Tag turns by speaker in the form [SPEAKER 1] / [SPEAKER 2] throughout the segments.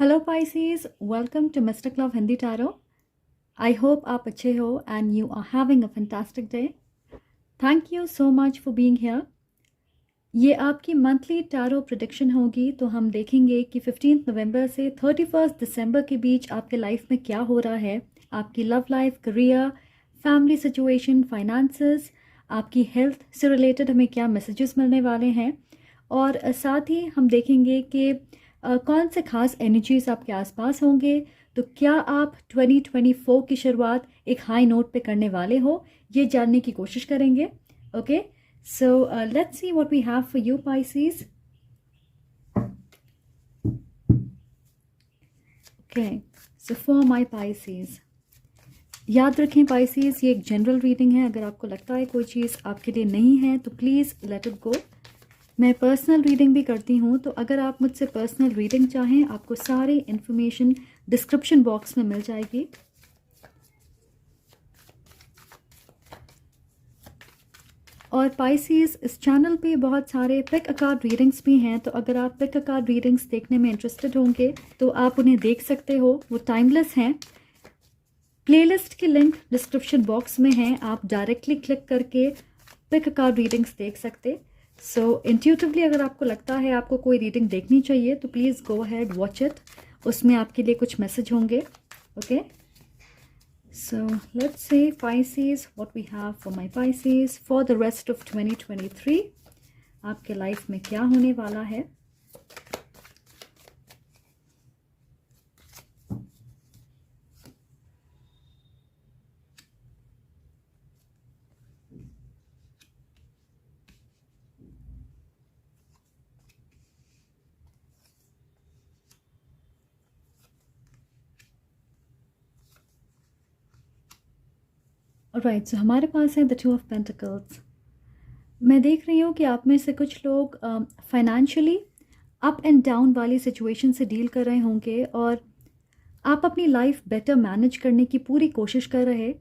[SPEAKER 1] Hello Pisces, welcome to mister club Hindi tarot. I hope आप अच्छे हो and you are having a fantastic day. Thank you so much for being here. ये आपकी monthly tarot prediction होगी, तो हम देखेंगे कि 15 नवंबर से 31 दिसंबर के बीच आपके लाइफ में क्या हो रहा है। आपकी love life, career, family situation, finances, आपकी हेल्थ से रिलेटेड हमें क्या मैसेजेस मिलने वाले हैं। और साथ ही हम देखेंगे कि कौन से खास एनर्जीज आपके आसपास होंगे। तो क्या आप 2024 की शुरुआत एक हाई नोट पे करने वाले हो, ये जानने की कोशिश करेंगे। Okay, so let's see what we have for you Pisces. Okay, so for my Pisces, याद रखें पाइसीज, ये एक जनरल रीडिंग है। अगर आपको लगता है कोई चीज़ आपके लिए नहीं है तो प्लीज़ लेट इट गो। मैं पर्सनल रीडिंग भी करती हूँ, तो अगर आप मुझसे पर्सनल रीडिंग चाहें, आपको सारी इन्फॉर्मेशन डिस्क्रिप्शन बॉक्स में मिल जाएगी। और पाइसीज, इस चैनल पे बहुत सारे पिक अ कार्ड रीडिंग्स भी हैं, तो अगर आप पिक अ कार्ड रीडिंग्स देखने में इंटरेस्टेड होंगे तो आप उन्हें देख सकते हो। वो टाइमलेस हैं। प्लेलिस्ट की लिंक डिस्क्रिप्शन बॉक्स में है, आप डायरेक्टली क्लिक करके पिक अ कार्ड रीडिंग्स देख सकते। सो इंट्यूटिवली अगर आपको लगता है आपको कोई रीडिंग देखनी चाहिए तो please go ahead, watch it. उसमें आपके लिए कुछ मैसेज होंगे। Okay, so let's say Pisces what we have for my Pisces for the rest of 2023। आपके लाइफ में क्या होने वाला है। राइट, सो हमारे पास है द टू ऑफ पेंटिकल्स। मैं देख रही हूँ कि आप में से कुछ लोग फाइनेंशियली अप एंड डाउन वाली सिचुएशन से डील कर रहे होंगे और आप अपनी लाइफ बेटर मैनेज करने की पूरी कोशिश कर रहे।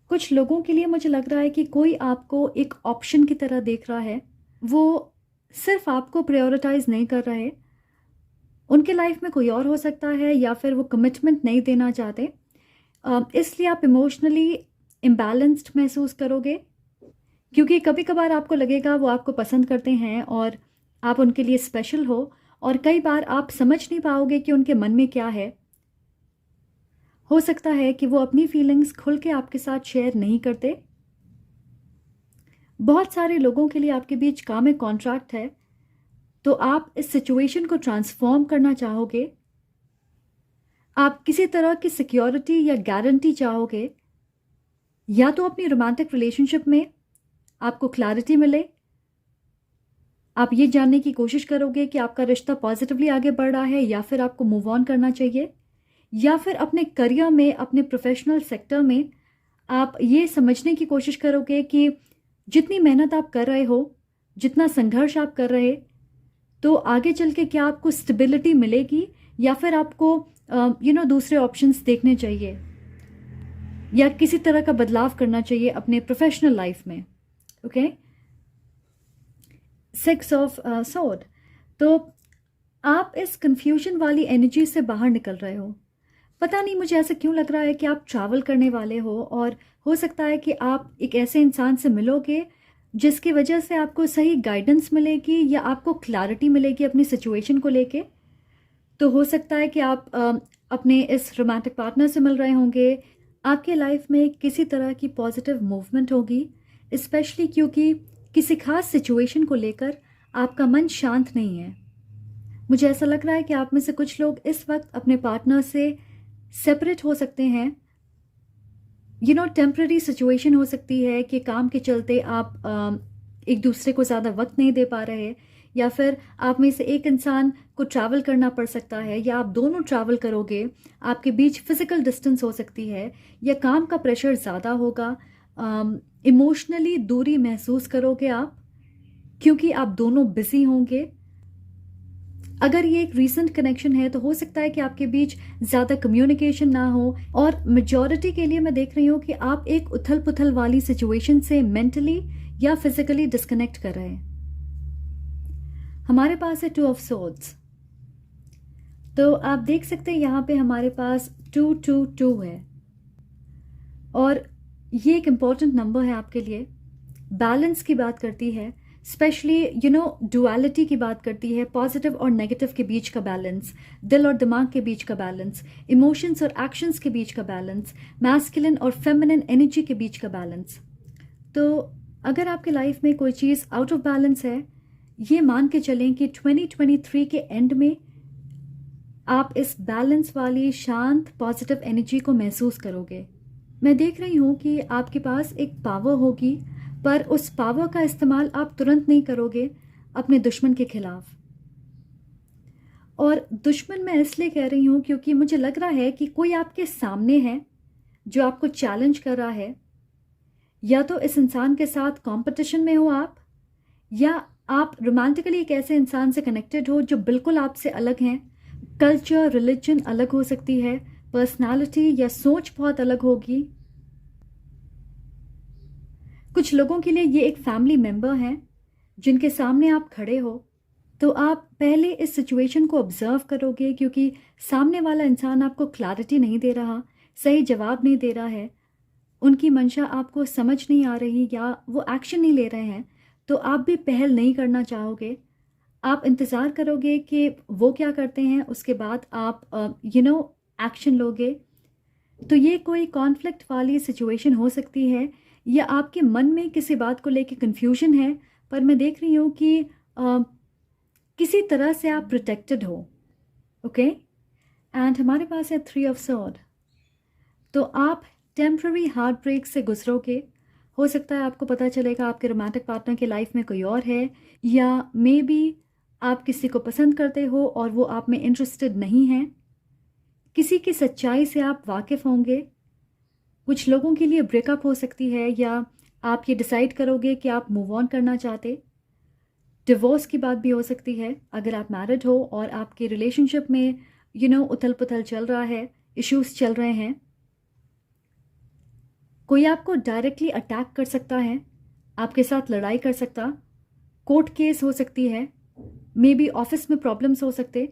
[SPEAKER 1] कुछ लोगों के लिए मुझे लग रहा है कि कोई आपको एक ऑप्शन की तरह देख रहा है, वो सिर्फ आपको प्रायोरिटाइज नहीं कर रहे। उनके लाइफ में कोई और हो सकता है, या फिर वो कमिटमेंट नहीं देना चाहते, इसलिए आप इमोशनली इम्बैलेंस्ड महसूस करोगे। क्योंकि कभी कभार आपको लगेगा वो आपको पसंद करते हैं और आप उनके लिए स्पेशल हो, और कई बार आप समझ नहीं पाओगे कि उनके मन में क्या है। हो सकता है कि वो अपनी फीलिंग्स खुल के आपके साथ शेयर नहीं करते। बहुत सारे लोगों के लिए आपके बीच कार्मिक कॉन्ट्रैक्ट है, तो आप इस सिचुएशन को ट्रांसफॉर्म करना चाहोगे। आप किसी तरह की सिक्योरिटी या गारंटी चाहोगे, या तो अपनी रोमांटिक रिलेशनशिप में आपको क्लैरिटी मिले, आप ये जानने की कोशिश करोगे कि आपका रिश्ता पॉजिटिवली आगे बढ़ रहा है या फिर आपको मूव ऑन करना चाहिए, या फिर अपने करियर में, अपने प्रोफेशनल सेक्टर में आप ये समझने की कोशिश करोगे कि जितनी मेहनत आप कर रहे हो, जितना संघर्ष आप कर रहे, तो आगे चल के क्या आपको स्टेबिलिटी मिलेगी, या फिर आपको दूसरे ऑप्शंस देखने चाहिए, या किसी तरह का बदलाव करना चाहिए अपने प्रोफेशनल लाइफ में। Okay, 6 of sword. तो आप इस कंफ्यूजन वाली एनर्जी से बाहर निकल रहे हो। पता नहीं मुझे ऐसा क्यों लग रहा है कि आप ट्रैवल करने वाले हो, और हो सकता है कि आप एक ऐसे इंसान से मिलोगे जिसकी वजह से आपको सही गाइडेंस मिलेगी, या आपको क्लैरिटी मिलेगी अपनी सिचुएशन को लेके। तो हो सकता है कि आप अपने इस रोमांटिक पार्टनर से मिल रहे होंगे। आपके लाइफ में किसी तरह की पॉजिटिव मूवमेंट होगी, स्पेशली क्योंकि किसी खास सिचुएशन को लेकर आपका मन शांत नहीं है। मुझे ऐसा लग रहा है कि आप में से कुछ लोग इस वक्त अपने पार्टनर से सेपरेट हो सकते हैं। टेम्पररी सिचुएशन हो सकती है कि काम के चलते आप एक दूसरे को ज़्यादा वक्त नहीं दे पा रहे, या फिर आप में से एक इंसान को ट्रैवल करना पड़ सकता है, या आप दोनों ट्रैवल करोगे। आपके बीच फिजिकल डिस्टेंस हो सकती है, या काम का प्रेशर ज़्यादा होगा। इमोशनली दूरी महसूस करोगे आप, क्योंकि आप दोनों बिजी होंगे। अगर ये एक रीसेंट कनेक्शन है तो हो सकता है कि आपके बीच ज़्यादा कम्युनिकेशन ना हो, और मेजॉरिटी के लिए मैं देख रही हूँ कि आप एक उथल पुथल वाली सिचुएशन से मेंटली या फिजिकली डिस्कनेक्ट कर रहे हैं। हमारे पास है 2 ऑफ सोर्ड्स। तो आप देख सकते हैं यहाँ पे हमारे पास 222 है, और ये एक इम्पॉर्टेंट नंबर है आपके लिए। बैलेंस की बात करती है, स्पेशली डुअलिटी की बात करती है, पॉजिटिव और नेगेटिव के बीच का बैलेंस, दिल और दिमाग के बीच का बैलेंस, इमोशंस और एक्शंस के बीच का बैलेंस, मैस्कुलिन और फेमिनिन एनर्जी के बीच का बैलेंस। तो अगर आपकी लाइफ में कोई चीज़ आउट ऑफ बैलेंस है, ये मान के चलें कि 2023 के एंड में आप इस बैलेंस वाली शांत पॉजिटिव एनर्जी को महसूस करोगे। मैं देख रही हूँ कि आपके पास एक पावर होगी, पर उस पावर का इस्तेमाल आप तुरंत नहीं करोगे अपने दुश्मन के खिलाफ। और दुश्मन मैं इसलिए कह रही हूँ क्योंकि मुझे लग रहा है कि कोई आपके सामने है जो आपको चैलेंज कर रहा है। या तो इस इंसान के साथ कंपटीशन में हो आप, या आप रोमांटिकली एक ऐसे इंसान से कनेक्टेड हो जो बिल्कुल आपसे अलग हैं। कल्चर, रिलीजन अलग हो सकती है, पर्सनालिटी या सोच बहुत अलग होगी। कुछ लोगों के लिए ये एक फैमिली मेंबर हैं जिनके सामने आप खड़े हो, तो आप पहले इस सिचुएशन को ऑब्जर्व करोगे, क्योंकि सामने वाला इंसान आपको क्लैरिटी नहीं दे रहा, सही जवाब नहीं दे रहा है, उनकी मंशा आपको समझ नहीं आ रही, या वो एक्शन नहीं ले रहे हैं, तो आप भी पहल नहीं करना चाहोगे। आप इंतज़ार करोगे कि वो क्या करते हैं, उसके बाद आप एक्शन लोगे। तो ये कोई कॉन्फ्लिक्ट वाली सिचुएशन हो सकती है, या आपके मन में किसी बात को लेके कन्फ्यूजन है, पर मैं देख रही हूँ कि किसी तरह से आप प्रोटेक्टेड हो। ओके, एंड हमारे पास है 3 ऑफ सॉर्ड। तो आप टेम्प्ररी हार्ट ब्रेक से गुजरोगे। हो सकता है आपको पता चलेगा आपके रोमांटिक पार्टनर की लाइफ में कोई और है, या मे बी आप किसी को पसंद करते हो और वो आप में इंटरेस्टेड नहीं है। किसी की सच्चाई से आप वाकिफ़ होंगे। कुछ लोगों के लिए ब्रेकअप हो सकती है, या आप ये डिसाइड करोगे कि आप मूव ऑन करना चाहते। डिवोर्स की बात भी हो सकती है अगर आप मैरिड हो और आपके रिलेशनशिप में उथल पुथल चल रहा है, इश्यूज चल रहे हैं। कोई आपको डायरेक्टली अटैक कर सकता है, आपके साथ लड़ाई कर सकता, कोर्ट केस हो सकती है, मे बी ऑफिस में प्रॉब्लम्स हो सकते।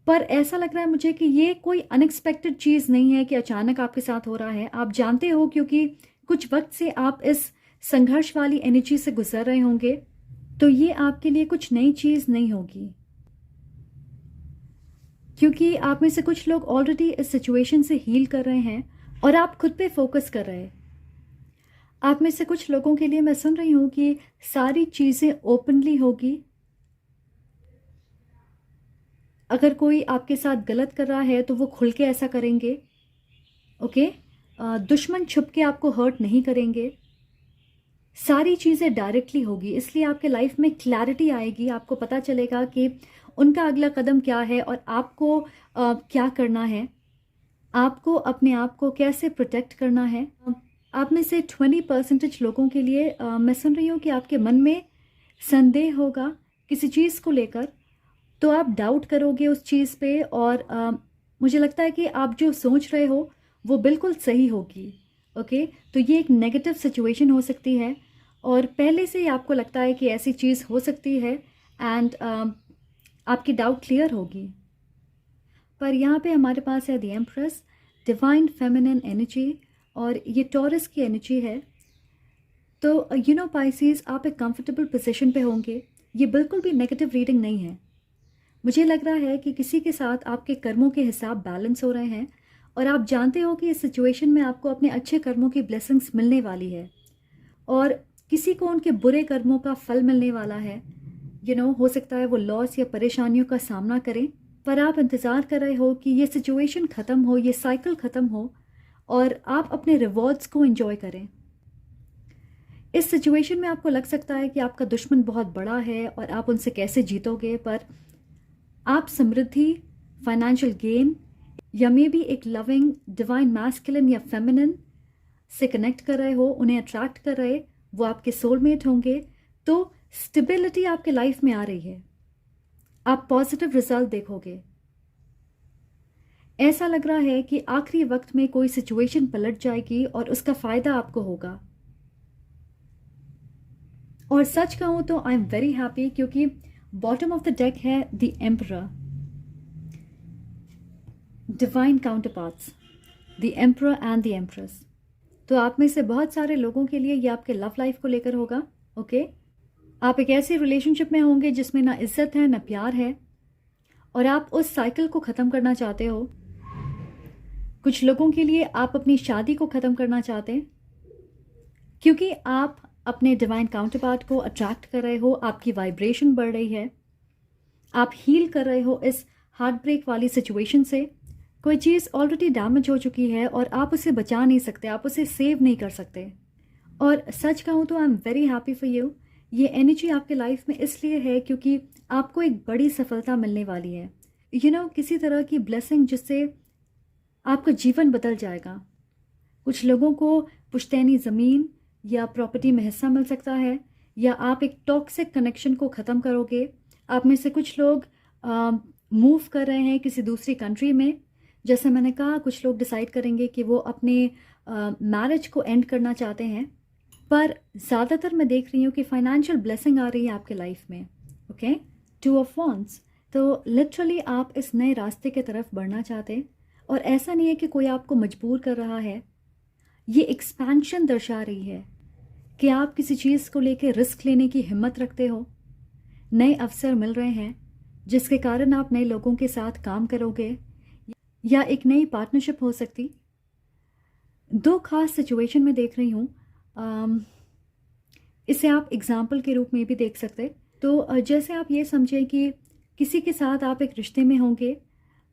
[SPEAKER 1] पर ऐसा लग रहा है मुझे कि ये कोई अनएक्सपेक्टेड चीज़ नहीं है कि अचानक आपके साथ हो रहा है। आप जानते हो, क्योंकि कुछ वक्त से आप इस संघर्ष वाली एनर्जी से गुजर रहे होंगे, तो ये आपके लिए कुछ नई चीज़ नहीं होगी, क्योंकि आप में से कुछ लोग ऑलरेडी इस सिचुएशन से हील कर रहे हैं और आप खुद पे फोकस कर रहे हैं। आप में से कुछ लोगों के लिए मैं सुन रही हूँ कि सारी चीज़ें ओपनली होगी। अगर कोई आपके साथ गलत कर रहा है तो वो खुल के ऐसा करेंगे। ओके, दुश्मन छुप के आपको हर्ट नहीं करेंगे। सारी चीज़ें डायरेक्टली होगी, इसलिए आपके लाइफ में क्लैरिटी आएगी। आपको पता चलेगा कि उनका अगला कदम क्या है और आपको क्या करना है, आपको अपने आप को कैसे प्रोटेक्ट करना है। आप में से 20% लोगों के लिए मैं सुन रही हूँ कि आपके मन में संदेह होगा किसी चीज़ को लेकर, तो आप डाउट करोगे उस चीज़ पे, और मुझे लगता है कि आप जो सोच रहे हो वो बिल्कुल सही होगी। ओके, तो ये एक नेगेटिव सिचुएशन हो सकती है, और पहले से ही आपको लगता है कि ऐसी चीज़ हो सकती है, एंड आपकी डाउट क्लियर होगी। पर यहाँ पे हमारे पास है the empress, divine feminine energy, और ये टॉरस की एनर्जी है। तो पाइसेस, आप एक कंफर्टेबल पोजीशन पे होंगे। ये बिल्कुल भी नेगेटिव रीडिंग नहीं है। मुझे लग रहा है कि किसी के साथ आपके कर्मों के हिसाब बैलेंस हो रहे हैं, और आप जानते हो कि इस सिचुएशन में आपको अपने अच्छे कर्मों की ब्लेसिंग्स मिलने वाली है, और किसी को उनके बुरे कर्मों का फल मिलने वाला है। हो सकता है वो लॉस या परेशानियों का सामना करें, पर आप इंतज़ार कर रहे हो कि ये सिचुएशन ख़त्म हो, ये साइकिल ख़त्म हो, और आप अपने रिवॉर्ड्स को एंजॉय करें। इस सिचुएशन में आपको लग सकता है कि आपका दुश्मन बहुत बड़ा है और आप उनसे कैसे जीतोगे, पर आप समृद्धि, फाइनेंशियल गेन, या मे बी एक लविंग डिवाइन मैस्कुलिन या फेमिनिन से कनेक्ट कर रहे हो, उन्हें अट्रैक्ट कर रहे, वो आपके सोलमेट होंगे। तो स्टेबिलिटी आपके लाइफ में आ रही है, आप पॉजिटिव रिजल्ट देखोगे। ऐसा लग रहा है कि आखिरी वक्त में कोई सिचुएशन पलट जाएगी और उसका फ़ायदा आपको होगा। और सच कहूँ तो आई एम वेरी हैप्पी, क्योंकि बॉटम ऑफ द डेक है the emperor. Divine counterparts, the emperor and the empress. तो आप में से बहुत सारे लोगों के लिए ये आपके लव लाइफ को लेकर होगा। ओके, आप एक ऐसी रिलेशनशिप में होंगे जिसमें ना इज्जत है ना प्यार है, और आप उस साइकिल को ख़त्म करना चाहते हो। कुछ लोगों के लिए आप अपनी शादी को ख़त्म करना चाहते हैं, क्योंकि आप अपने डिवाइन काउंटरपार्ट को अट्रैक्ट कर रहे हो, आपकी वाइब्रेशन बढ़ रही है, आप हील कर रहे हो इस हार्ट ब्रेक वाली सिचुएशन से। कोई चीज़ ऑलरेडी डैमेज हो चुकी है और आप उसे बचा नहीं सकते, आप उसे सेव नहीं कर सकते। और सच कहूँ तो I am very happy for you. ये एनर्जी आपके लाइफ में इसलिए है क्योंकि आपको एक बड़ी सफलता मिलने वाली है। किसी तरह की ब्लेसिंग जिससे आपका जीवन बदल जाएगा। कुछ लोगों को पुश्तैनी ज़मीन या प्रॉपर्टी में हिस्सा मिल सकता है, या आप एक टॉक्सिक कनेक्शन को ख़त्म करोगे। आप में से कुछ लोग मूव कर रहे हैं किसी दूसरी कंट्री में। जैसे मैंने कहा, कुछ लोग डिसाइड करेंगे कि वो अपने मैरिज को एंड करना चाहते हैं, पर ज़्यादातर मैं देख रही हूँ कि फाइनेंशियल ब्लेसिंग आ रही है आपके लाइफ में। Okay, 2 of wands. तो लिटरली आप इस नए रास्ते की तरफ बढ़ना चाहते हैं, और ऐसा नहीं है कि कोई आपको मजबूर कर रहा है। ये एक्सपेंशन दर्शा रही है कि आप किसी चीज़ को लेकर रिस्क लेने की हिम्मत रखते हो। नए अवसर मिल रहे हैं जिसके कारण आप नए लोगों के साथ काम करोगे, या एक नई पार्टनरशिप हो सकती। 2 खास सिचुएशन में देख रही हूँ। इसे आप एग्जाम्पल के रूप में भी देख सकते। तो जैसे आप ये समझें कि किसी के साथ आप एक रिश्ते में होंगे,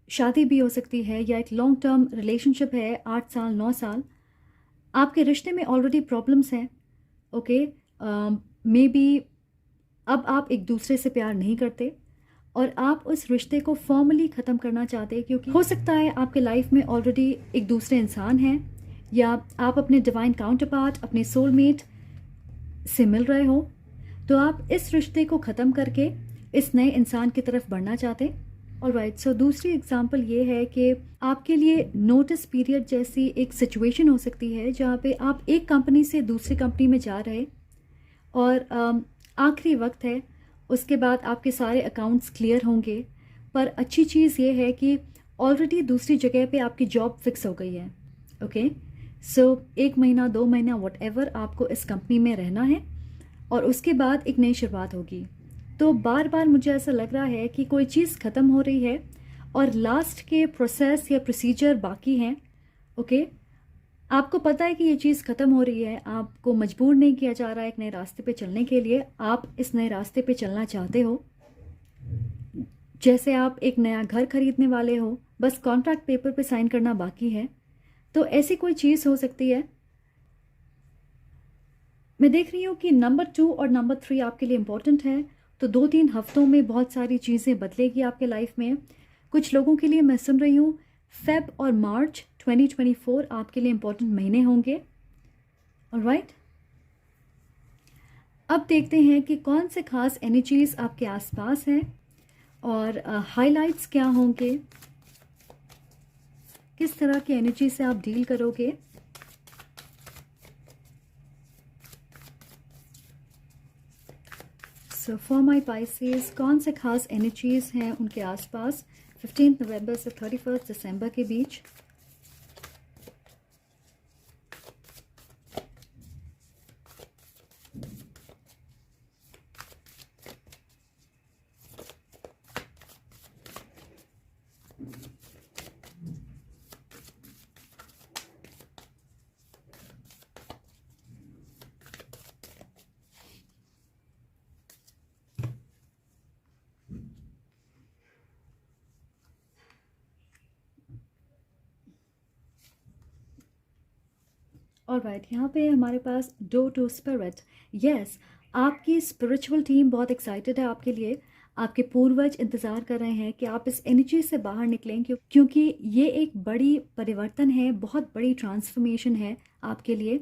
[SPEAKER 1] शादी भी हो सकती है, या एक लॉन्ग टर्म रिलेशनशिप है, 8 साल 9 साल। आपके रिश्ते में ऑलरेडी प्रॉब्लम्स हैं। ओके, मे बी अब आप एक दूसरे से प्यार नहीं करते और आप उस रिश्ते को फॉर्मली ख़त्म करना चाहते हैं, क्योंकि हो सकता है आपके लाइफ में ऑलरेडी एक दूसरे इंसान हैं, या आप अपने डिवाइन काउंटरपार्ट, अपने सोलमेट से मिल रहे हो। तो आप इस रिश्ते को ख़त्म करके इस नए इंसान की तरफ बढ़ना चाहते हैं। ऑलराइट, सो दूसरी एग्जांपल ये है कि आपके लिए नोटिस पीरियड जैसी एक सिचुएशन हो सकती है जहाँ पे आप एक कंपनी से दूसरी कंपनी में जा रहे, और आखिरी वक्त है, उसके बाद आपके सारे अकाउंट्स क्लियर होंगे। पर अच्छी चीज़ ये है कि ऑलरेडी दूसरी जगह पे आपकी जॉब फिक्स हो गई है। ओके, सो 1 महीना 2 महीना व्हाटएवर आपको इस कंपनी में रहना है, और उसके बाद एक नई शुरुआत होगी। तो बार बार मुझे ऐसा लग रहा है कि कोई चीज़ ख़त्म हो रही है और लास्ट के प्रोसेस या प्रोसीजर बाकी हैं। ओके, आपको पता है कि ये चीज़ ख़त्म हो रही है, आपको मजबूर नहीं किया जा रहा है एक नए रास्ते पे चलने के लिए। आप इस नए रास्ते पे चलना चाहते हो। जैसे आप एक नया घर खरीदने वाले हो, बस कॉन्ट्रैक्ट पेपर पे साइन करना बाकी है। तो ऐसी कोई चीज़ हो सकती है। मैं देख रही हूँ कि नंबर 2 और नंबर 3 आपके लिए इम्पोर्टेंट है। तो 2-3 हफ्तों में बहुत सारी चीज़ें बदलेगी आपके लाइफ में। कुछ लोगों के लिए मैं सुन रही हूँ फेब और मार्च 2024 आपके लिए इम्पोर्टेंट महीने होंगे। ऑलराइट, अब देखते हैं कि कौन से खास एनर्जीज आपके आसपास हैं, और हाइलाइट्स क्या होंगे, किस तरह की एनर्जी से आप डील करोगे। सो फॉर माई पाइसेस, कौन से खास एनर्जीज हैं उनके आसपास 15 नवंबर से 31 दिसंबर के बीच। ऑलराइट, यहाँ पे हमारे पास डोर टू स्पिरिट। यस, आपकी स्पिरिचुअल टीम बहुत एक्साइटेड है आपके लिए। आपके पूर्वज इंतज़ार कर रहे हैं कि आप इस एनर्जी से बाहर निकलें, क्योंकि ये एक बड़ी परिवर्तन है, बहुत बड़ी ट्रांसफॉर्मेशन है आपके लिए।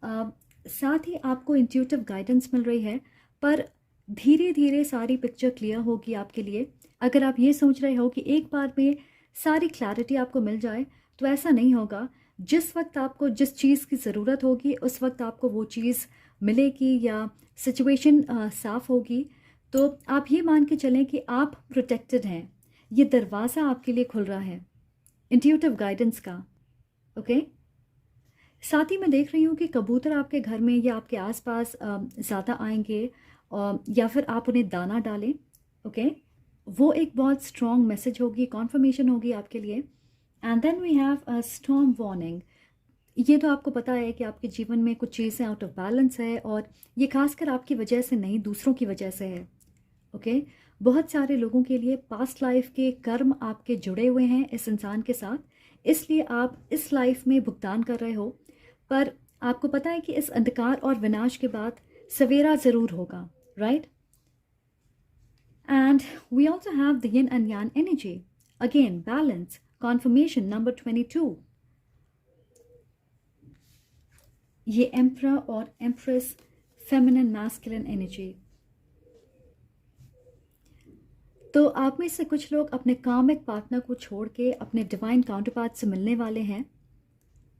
[SPEAKER 1] साथ ही आपको इंट्यूटिव गाइडेंस मिल रही है, पर धीरे धीरे सारी पिक्चर क्लियर होगी आपके लिए। अगर आप ये सोच रहे हो कि एक बार में सारी क्लैरिटी आपको मिल जाए, तो ऐसा नहीं होगा। जिस वक्त आपको जिस चीज़ की ज़रूरत होगी उस वक्त आपको वो चीज़ मिलेगी, या सिचुएशन साफ़ होगी। तो आप ये मान के चलें कि आप प्रोटेक्टेड हैं, ये दरवाज़ा आपके लिए खुल रहा है। इंट्यूटिव गाइडेंस का। ओके, साथ ही मैं देख रही हूँ कि कबूतर आपके घर में या आपके आसपास ज़्यादा आएंगे, या फिर आप उन्हें दाना डालें। ओके, वो एक बहुत स्ट्रॉन्ग मैसेज होगी, कॉन्फर्मेशन होगी आपके लिए। And then we have a storm warning. ये तो आपको पता है कि आपके जीवन में कुछ चीज़ें आउट ऑफ बैलेंस है, और ये खासकर आपकी वजह से नहीं, दूसरों की वजह से है। ओके, बहुत सारे लोगों के लिए पास्ट लाइफ के कर्म आपके जुड़े हुए हैं इस इंसान के साथ, इसलिए आप इस लाइफ में भुगतान कर रहे हो। पर आपको पता है कि इस अंधकार और विनाश के बाद सवेरा ज़रूर होगा, right? And we also have the yin and yang energy, again balance, confirmation number 22। ये एम्परर और एम्प्रेस, फेमिनिन मैस्कुलिन एनर्जी। तो आप में से कुछ लोग अपने कामिक पार्टनर को छोड़ के अपने डिवाइन काउंटरपार्ट से मिलने वाले हैं।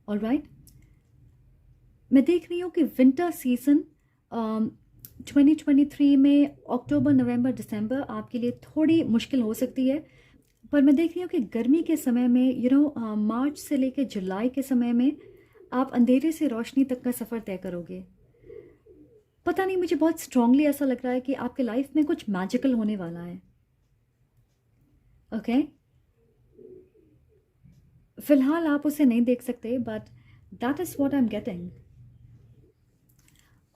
[SPEAKER 1] ऑलराइट, मैं देख रही हूँ कि विंटर सीजन 2023 में अक्टूबर, नवंबर, दिसंबर आपके लिए थोड़ी मुश्किल हो सकती है। पर मैं देख रही हूँ कि गर्मी के समय में मार्च से लेकर जुलाई के समय में आप अंधेरे से रोशनी तक का सफ़र तय करोगे। पता नहीं, मुझे बहुत स्ट्रांगली ऐसा लग रहा है कि आपके लाइफ में कुछ मैजिकल होने वाला है। ओके, फिलहाल आप उसे नहीं देख सकते, but that is what I am getting.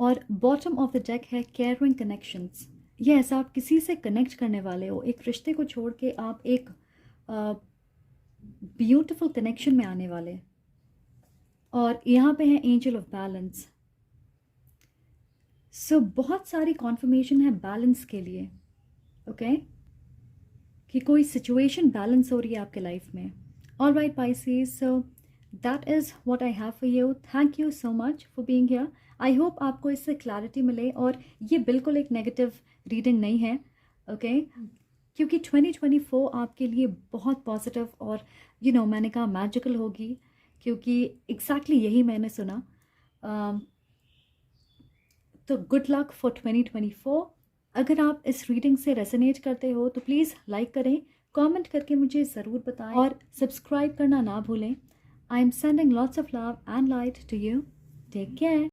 [SPEAKER 1] और बॉटम ऑफ द डेक है केयरिंग कनेक्शंस। ये ऐसा आप किसी से कनेक्ट करने वाले हो, एक रिश्ते को छोड़ के आप एक ब्यूटिफुल कनेक्शन में आने वाले। और यहाँ पे है एंजल ऑफ बैलेंस। सो बहुत सारी कॉन्फर्मेशन है बैलेंस के लिए। ओके, कि कोई सिचुएशन बैलेंस हो रही है आपके लाइफ में। All right Pisces, so that is what I have for you. Thank you so much for being here. I hope आपको इससे क्लैरिटी मिले, और ये बिल्कुल एक नेगेटिव रीडिंग नहीं है। ओके, क्योंकि 2024 आपके लिए बहुत पॉजिटिव और मैंने कहा मैजिकल होगी, क्योंकि एग्जैक्टली यही मैंने सुना। तो गुड लक फॉर 2024। अगर आप इस रीडिंग से रेजोनेट करते हो तो प्लीज़ लाइक करें, कमेंट करके मुझे ज़रूर बताएं, और सब्सक्राइब करना ना भूलें। I am sending lots of love and light to you. Take care.